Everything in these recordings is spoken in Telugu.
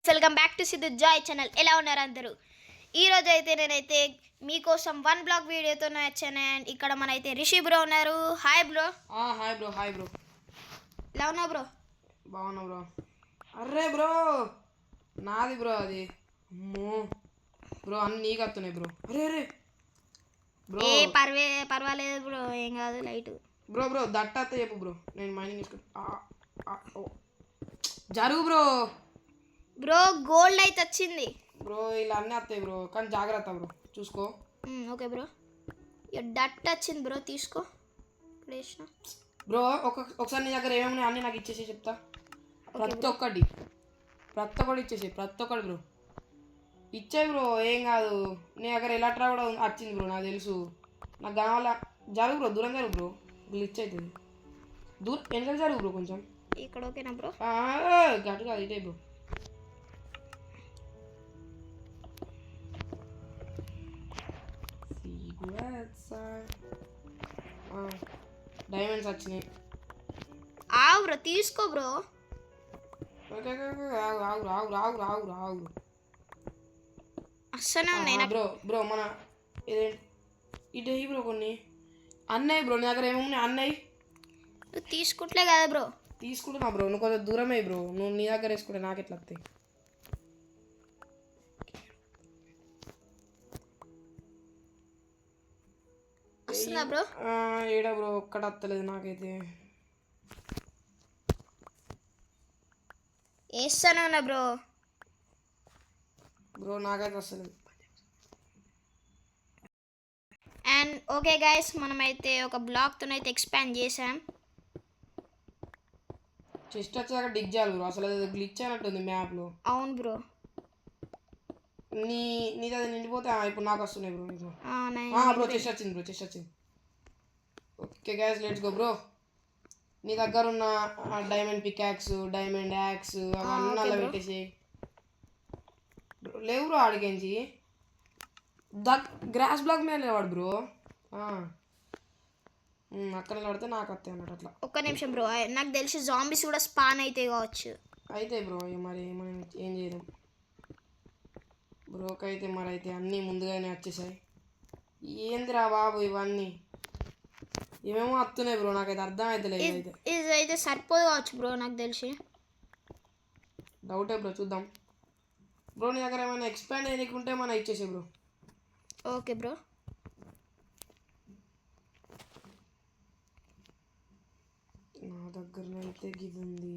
Welcome back to Siddhu Joy channel. ఎలా ఉన్నారు అందరూ? ఈరోజు అయితే నేనైతే మీకోసం 1 బ్లాగ్ వీడియోతో వచ్చాను. అండ్ ఇక్కడ మనైతే రిషి బ్రో ఉన్నారు. Hi bro. Hi bro. ఎలా ఉన్నావు బ్రో? బాగున్నా బ్రో. అర్రే బ్రో, నాది బ్రో అది. అమ్మో బ్రో, అన్ని నీకు వస్తున్నాయి బ్రో. అరే బ్రో, పర్వాలేదు బ్రో, ఏం కాదు, లైట్. బ్రో దట్ట అత్త చెప్పు బ్రో, నేను మైనింగ్ తీసుకుంటా. జరుగు బ్రో. బ్రో గోల్డ్ అయితే వచ్చింది బ్రో, ఇలా అన్నీ వస్తాయి బ్రో, కానీ జాగ్రత్త బ్రో, చూసుకో. ఓకే బ్రో, డట్ వచ్చింది బ్రో, తీసుకో. బ్రో ఒకసారి నీ దగ్గర ఏమేమి అన్నీ నాకు ఇచ్చేసి చెప్తా. ప్రతి ఒక్కటి ఇచ్చేసి, ప్రతి ఒక్కటి బ్రో ఇచ్చే బ్రో, ఏం కాదు. నీ దగ్గర ఎలక్ట్రా కూడా వచ్చింది బ్రో, నాకు తెలుసు. నాకు కావాలా. జరుగు బ్రో, దూరం జరుగు బ్రో, గ్లిచ్ అవుతుంది. దూరం వెనకాల జరుగు బ్రో కొంచెం. ఇక్కడ ఓకేనా బ్రో? గట్టు కాదు, ఇటే బ్రో. డైమండ్స్ వచ్చినాయి. బ్రో తీసుకో బ్రో. రావు అస్సలు ఉన్నాయి బ్రో. మన ఇదే బ్రో, కొన్ని అన్నయ్య బ్రో. నీ దగ్గర ఏమన్నా అన్నయ్య నువ్వు తీసుకుంటలే కదా బ్రో? తీసుకుంటున్నా బ్రో, నువ్వు కొంచెం దూరమే బ్రో. నువ్వు నీ దగ్గర వేసుకుంటే నాకు ఎట్లా వస్తాయి? వస్తుందా బ్రో? ఏడా బ్రో, ఒక్కటి వస్తలేదు నాకైతే. వేస్తానే ఉన్నా బ్రో. నాకైతే వస్తలేదు. అండ్ ఓకే గైస్, మనమైతే ఒక బ్లాక్తో అయితే ఎక్స్పాండ్ చేసాం. చెస్ట్ వచ్చాక డిగ్ చేయాలి బ్రో, అసలు అది గ్లిచ్ అయినట్టుంది మ్యాప్లో. అవును బ్రో. నీది అది నిండిపోతే ఇప్పుడు నాకు వస్తున్నాయి బ్రో. బ్రో చెస్ట్ వచ్చింది. Okay guys, let's go bro. నీ దగ్గర ఉన్న డైమండ్ పికాక్స్, డైమండ్ యాక్స్ అవన్నీ అలా పెట్టేసి. లేవు బ్రో, ఆడికించి గ్రాస్ బ్లాక్ మీద లేవాడు బ్రో. అక్కడ నిలబడితే నాకు వస్తాయి అన్నట్టు అట్లా. ఒక్క నిమిషం బ్రో, నాకు తెలిసి జాంబీస్ కూడా స్పాన్ అయితే కావచ్చు. అయితే బ్రో, మరి మనం ఏం చేయలేం బ్రోకి అయితే. మరి అయితే అన్నీ ముందుగానే వచ్చేసాయి. ఏందిరా బాబు ఇవన్నీ, ఏమేమో వస్తున్నాయి బ్రో, నాకైతే అర్థం అయితే లేదు. ఇది అయితే సరిపోదు కావచ్చు బ్రో, నాకు తెలిసి. డౌటే బ్రో, చూద్దాం బ్రో. నీ దగ్గర ఏమైనా ఎక్స్పాండ్ చేయకుంటే మనం ఇచ్చేసే బ్రో. Okay bro. నా దగ్గరనైతే గిది ఉంది.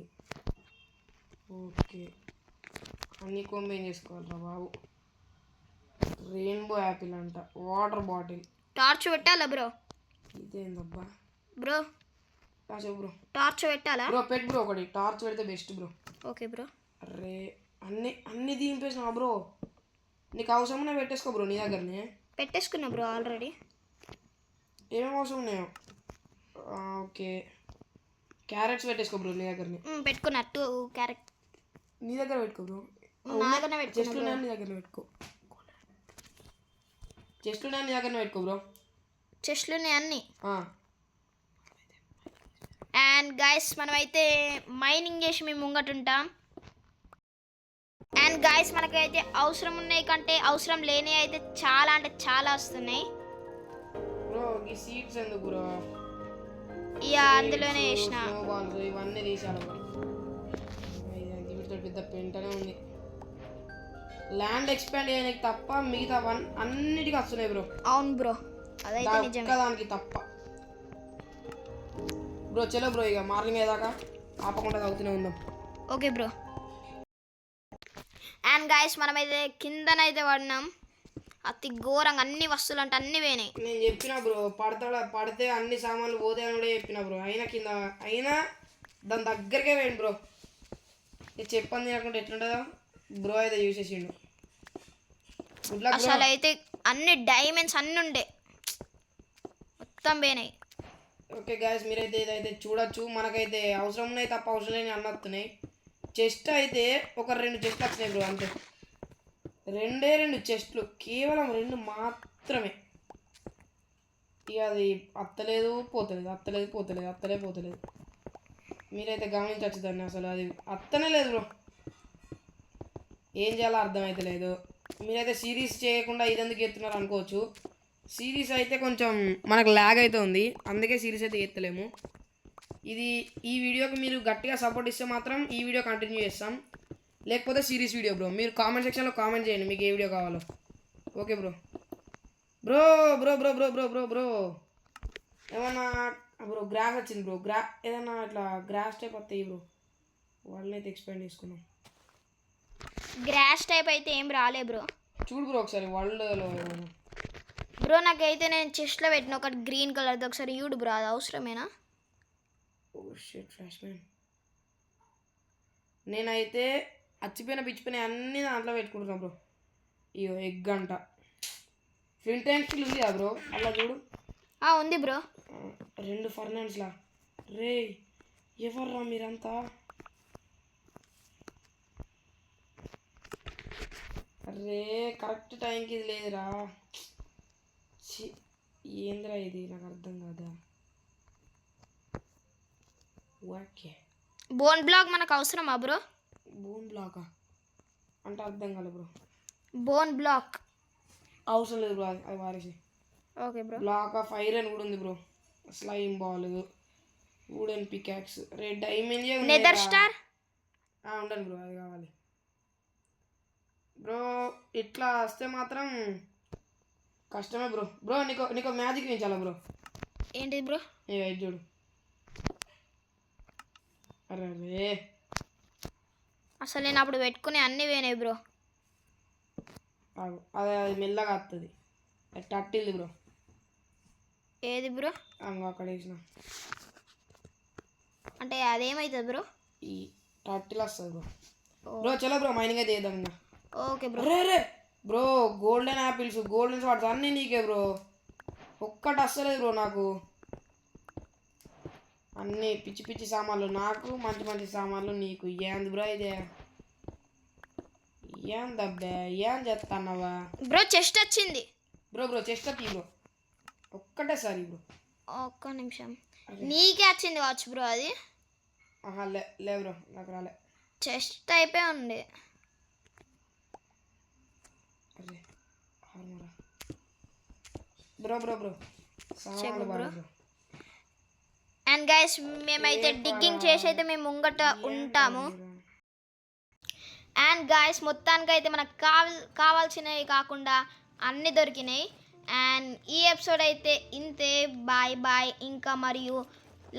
ఓకే, అన్నీ కంబైన్ చేసుకోవాలరా బాబు. రెయిన్బో యాపిల్ అంట, వాటర్ బాటిల్, టార్చ్ పెట్టాలా బ్రో? ఇదేందబ్బా బ్రో? చెప్పు బ్రో. టార్చ్ పెట్టాలా బ్రో? పెట్టు బ్రో, ఒకటి టార్చ్ పెడితే బెస్ట్ బ్రో. Okay bro. అరే అన్నీ దింపేసినా బ్రో. నీకు అవసరమైనా పెట్టేసుకో బ్రో, నీ దగ్గరనే పెట్టేసుకున్నా బ్రో ఆల్రెడీ. ఏమేమి అవసరం ఉన్నాయో. ఓకే, క్యారెట్స్ పెట్టేసుకో బ్రో నీ దగ్గరనే. పెట్టుకున్నా 2 క్యారెట్ నీ దగ్గర పెట్టుకో బ్రో. చెస్ట్ నీ దగ్గర పెట్టుకో. చెస్ట్లు నీ దగ్గరనే పెట్టుకో బ్రో. చెస్ట్లునే అన్నీ. అండ్ గైస్, మనమైతే మైనింగ్ చేసి మేము ముంగటుంటాం. అండ్ గైస్, మనకైతే అవసరం ఉన్నాయి కంటే అవసరం లేని అయితే చాలా అంటే చాలా వస్తున్నాయి బ్రో. ఈ సీడ్స్ ఎందుకు బ్రో? ఇక అందులోనే వేసిన ఇవన్నీ తీసాను బ్రో. వీటితో పెద్ద పెంటనే ఉంది. ల్యాండ్ ఎక్స్పాండ్ చేయడానికి తప్ప మిగతా అన్నిటికీ వస్తున్నాయి బ్రో. అవును బ్రో, అదైతే నిజమే. దానికి తప్ప బ్రో. చలో బ్రో, ఇక మార్నింగ్ అయ్యేదాకా ఆపకుండా తాగుతూనే ఉందాం. Okay bro. అండ్ గైస్, మనమైతే కిందనైతే పడినాం. అతి ఘోరంగా అన్ని వస్తువులు అంటే అన్ని పోయినాయి. నేను చెప్పిన బ్రో, పడితే అన్ని సామాన్లు పోతాయని కూడా చెప్పిన బ్రో. అయినా దాని దగ్గరికే పోయింది బ్రో. చెప్పండి తినకుండా ఎట్లుంటుందో బ్రో అయితే చూసేసిండు. అసలు అయితే అన్ని డైమండ్స్ అన్నీ ఉండే, మొత్తం పోయినాయి. ఓకే గాయస్, మీరైతే ఇదైతే చూడొచ్చు. మనకైతే అవసరం ఉన్నాయి తప్ప అవసరం లేని అన్నీ వస్తున్నాయి. చెస్ట్ అయితే ఒక 2 చెస్ట్లు వచ్చినాయి బ్రో, అంతే. 2 చెస్ట్లు, కేవలం 2 మాత్రమే. ఇక అది అత్తలేదు పోతలేదు. మీరైతే గమనించవచ్చు దాన్ని, అసలు అది అత్తనే లేదు బ్రో. ఏం చేయాలో అర్థమవుతలేదు. మీరైతే సిరీస్ చేయకుండా ఇదెందుకు ఎత్తున్నారు అనుకోవచ్చు. సిరీస్ అయితే కొంచెం మనకు ల్యాగ్ అవుతుంది, అందుకే సిరీస్ అయితే ఎత్తలేము. ఈ వీడియోకి మీరు గట్టిగా సపోర్ట్ ఇస్తే మాత్రం ఈ వీడియో కంటిన్యూ చేస్తాం, లేకపోతే సిరీస్ వీడియో బ్రో. మీరు కామెంట్ సెక్షన్లో కామెంట్ చేయండి మీకు ఏ వీడియో కావాలో. Okay bro. Bro bro bro bro bro bro bro ఏమన్నా బ్రో గ్రాస్ వచ్చింది బ్రో. ఏదన్నా ఇట్లా గ్రాస్ టైప్ వస్తాయి బ్రో, వాళ్ళని అయితే ఎక్స్పెండ్ చేసుకున్నాం. గ్రాస్ టైప్ అయితే ఏం రాలే బ్రో. చూడు బ్రో ఒకసారి వరల్డ్లో ఏమన్నా. బ్రో నాకైతే నేను చెస్ట్లో పెట్టిన ఒకటి గ్రీన్ కలర్ది, ఒకసారి చూడు బ్రో, అది అవసరమేనా? Oh shit flash man. నేనైతే పిచ్చిపోయిన అన్నీ దాంట్లో పెట్టుకుంటున్నాను బ్రో. ఇయో ఎగ్ అంట. ఫ్లింట్ అండ్ స్టీల్ ఉంది బ్రో, అలా చూడు. ఉంది బ్రో. 2 ఫర్నాండ్స్లా. రే ఎవర్రా మీరంతా? అరే కరెక్ట్ టైంకి ఇది లేదురా. ఏంద్రా ఇది, నాకు అర్థం కాదా. ఓకే బోన్ బ్లాక్ మనకు అవసరమా బ్రో? బోన్ బ్లాకా అంటే అర్థం కాలే బ్రో. బోన్ బ్లాక్ అవసరం లేదు బ్రో, అది వారేసి. Okay bro. Block of iron కూడా ఉంది bro. Slime ball, wooden pickaxe, red diamond, nether star ఉండను బ్రో, అది కావాలి బ్రో. ఇట్లా వస్తే మాత్రం కష్టమే బ్రో. బ్రో నీకు మ్యాజిక్ వేయించాలా బ్రో? ఏంటి బ్రో? ఏ చూడు. అరే రే అసలు నేను అప్పుడు పెట్టుకునే అన్నీ పోయినాయి బ్రో. అది మెల్లగా వస్తుంది. అది టట్టిల్ది బ్రో. ఏది బ్రో? అక్కడ వేసిన అంటే అదేమవుతుంది బ్రో? ఈ టట్టిల్ వస్తుంది బ్రో. బ్రో చలో బ్రో, మైనింగ్ అయితే చేద్దాం ఇంకా. Okay bro. రే బ్రో గోల్డెన్ యాపిల్స్, గోల్డెన్ స్వాట్స్ అన్నీ నీకే బ్రో. ఒక్కటి వస్తలేదు బ్రో నాకు. అన్నీ పిచ్చి పిచ్చి సామాన్లు నాకు, మంచి మంచి సామాన్లు నీకు. ఏంది బ్రో ఇదే? ఏందబ్బే ఏం చేస్తానవా బ్రో? చెస్ట్ వచ్చింది బ్రో. చెస్ట్ వచ్చి బ్రో, ఒక్కటే సారి బ్రో. ఒక్క నిమిషం. నీకే వచ్చింది కావచ్చు బ్రో అది. లే బ్రో, నాకు రాలే. చెస్ట్ టైపే ఉంది. అరే బ్రో సామాన్లు బాగా బ్రో. అండ్ గైస్ మేమైతే డిగ్గింగ్ చేసి అయితే మేము ముంగట ఉంటాము. అండ్ గాయస్ మొత్తానికి అయితే మనకు కావాల్సినవి కాకుండా అన్నీ దొరికినాయి. అండ్ ఈ ఎపిసోడ్ అయితే ఇంతే. బాయ్. ఇంకా మరియు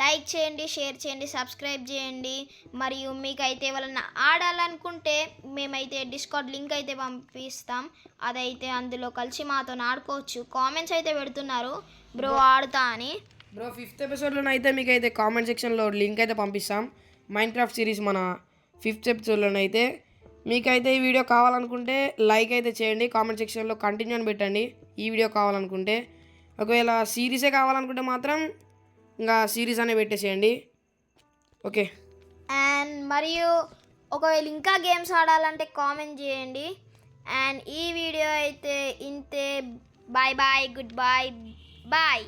లైక్ చేయండి, షేర్ చేయండి, సబ్స్క్రైబ్ చేయండి. మరియు మీకైతే ఎవరైనా ఆడాలనుకుంటే మేమైతే డిస్కౌంట్ లింక్ అయితే పంపిస్తాం, అదైతే అందులో కలిసి మాతో ఆడుకోవచ్చు. కామెంట్స్ అయితే పెడుతున్నారు బ్రో ఆడుతా అని. బ్రో 5th ఎపిసోడ్లోనైతే మీకైతే కామెంట్ సెక్షన్లో లింక్ అయితే పంపిస్తాం. మైన్క్రాఫ్ట్ సిరీస్ మన 5th ఎపిసోడ్లోనైతే. మీకైతే ఈ వీడియో కావాలనుకుంటే లైక్ అయితే చేయండి, కామెంట్ సెక్షన్లో కంటిన్యూ అని పెట్టండి ఈ వీడియో కావాలనుకుంటే. ఒకవేళ సిరీసే కావాలనుకుంటే మాత్రం ఇంకా సిరీస్ అనే పెట్టేసేయండి. ఓకే. అండ్ మరియు ఒకవేళ ఇంకా గేమ్స్ ఆడాలంటే కామెంట్ చేయండి. అండ్ ఈ వీడియో అయితే ఇంతే. Bye good bye.